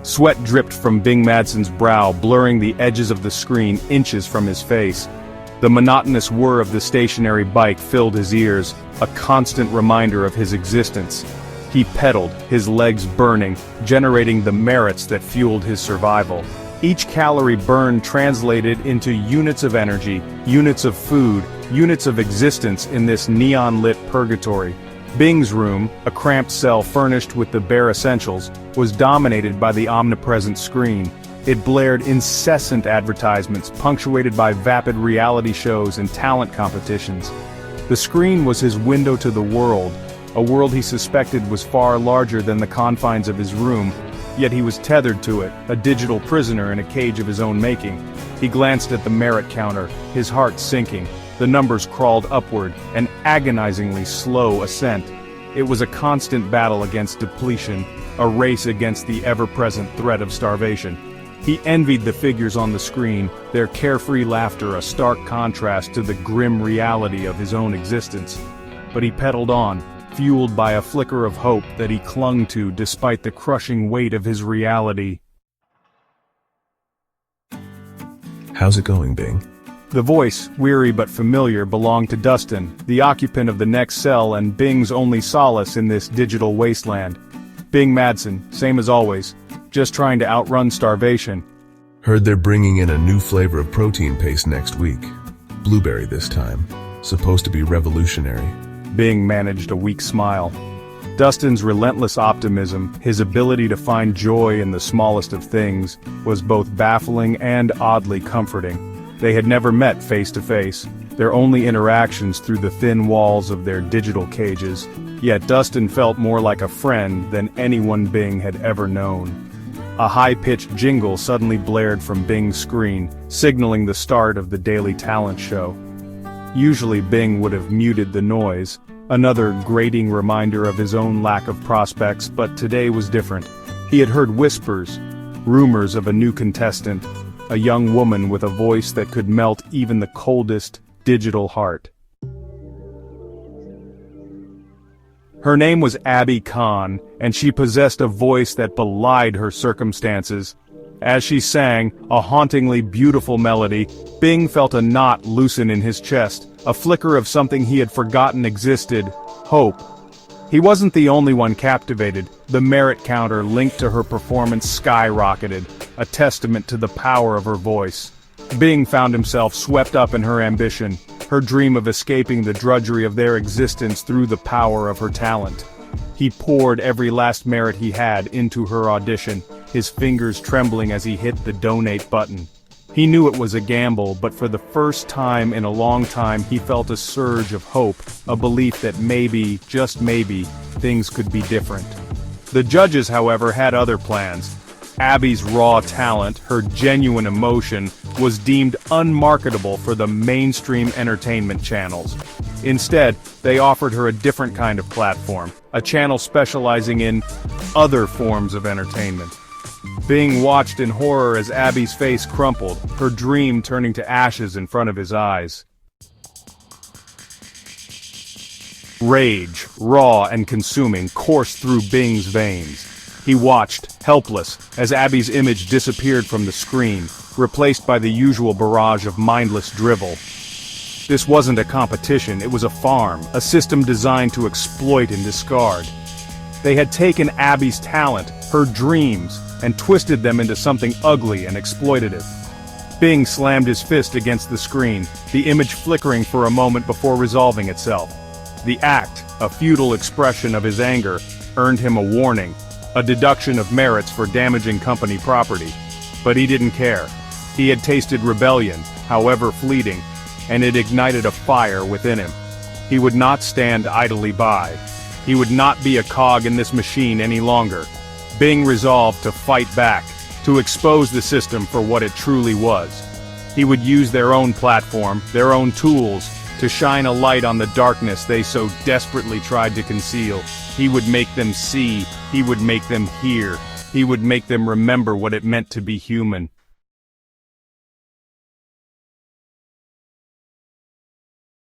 Sweat dripped from Bing Madsen's brow, blurring the edges of the screen inches from his face. The monotonous whir of the stationary bike filled his ears, a constant reminder of his existence. He pedaled, his legs burning, generating the merits that fueled his survival. Each calorie burned translated into units of energy, units of food, units of existence in this neon-lit purgatory. Bing's room, a cramped cell furnished with the bare essentials, was dominated by the omnipresent screen. It blared incessant advertisements, punctuated by vapid reality shows and talent competitions. The screen was his window to the world, a world he suspected was far larger than the confines of his room, yet he was tethered to it, a digital prisoner in a cage of his own making. He glanced at the merit counter, his heart sinking. The numbers crawled upward, an agonizingly slow ascent. It was a constant battle against depletion, a race against the ever-present threat of starvation. He envied the figures on the screen, their carefree laughter a stark contrast to the grim reality of his own existence. But he pedaled on, fueled by a flicker of hope that he clung to despite the crushing weight of his reality. How's it going, Bing? The voice, weary but familiar, belonged to Dustin, the occupant of the next cell and Bing's only solace in this digital wasteland. Bing Madsen, same as always, just trying to outrun starvation. Heard they're bringing in a new flavor of protein paste next week. Blueberry this time. Supposed to be revolutionary. Bing managed a weak smile. Dustin's relentless optimism, his ability to find joy in the smallest of things, was both baffling and oddly comforting. They had never met face to face, their only interactions through the thin walls of their digital cages, yet Dustin felt more like a friend than anyone Bing had ever known. A high-pitched jingle suddenly blared from Bing's screen, signaling the start of the daily talent show. Usually Bing would have muted the noise, another grating reminder of his own lack of prospects, but today was different. He had heard whispers, rumors of a new contestant, a young woman with a voice that could melt even the coldest digital heart. Her name was Abby Khan, and she possessed a voice that belied her circumstances. As she sang, a hauntingly beautiful melody, Bing felt a knot loosen in his chest, a flicker of something he had forgotten existed: hope. He wasn't the only one captivated. The merit counter linked to her performance skyrocketed, a testament to the power of her voice. Bing found himself swept up in her ambition, her dream of escaping the drudgery of their existence through the power of her talent. He poured every last merit he had into her audition, his fingers trembling as he hit the donate button. He knew it was a gamble, but for the first time in a long time he felt a surge of hope, a belief that maybe, just maybe, things could be different. The judges, however, had other plans. Abby's raw talent, her genuine emotion, was deemed unmarketable for the mainstream entertainment channels. Instead, they offered her a different kind of platform, a channel specializing in other forms of entertainment. Bing watched in horror as Abby's face crumpled, her dream turning to ashes in front of his eyes. Rage, raw and consuming, coursed through Bing's veins. He watched, helpless, as Abby's image disappeared from the screen, replaced by the usual barrage of mindless drivel. This wasn't a competition, it was a farm, a system designed to exploit and discard. They had taken Abby's talent, her dreams, and twisted them into something ugly and exploitative. Bing slammed his fist against the screen, the image flickering for a moment before resolving itself. The act, a futile expression of his anger, earned him a warning, a deduction of merits for damaging company property. But he didn't care. He had tasted rebellion, however fleeting, and it ignited a fire within him. He would not stand idly by. He would not be a cog in this machine any longer. Bing resolved to fight back, to expose the system for what it truly was. He would use their own platform, their own tools, to shine a light on the darkness they so desperately tried to conceal. He would make them see, he would make them hear, he would make them remember what it meant to be human.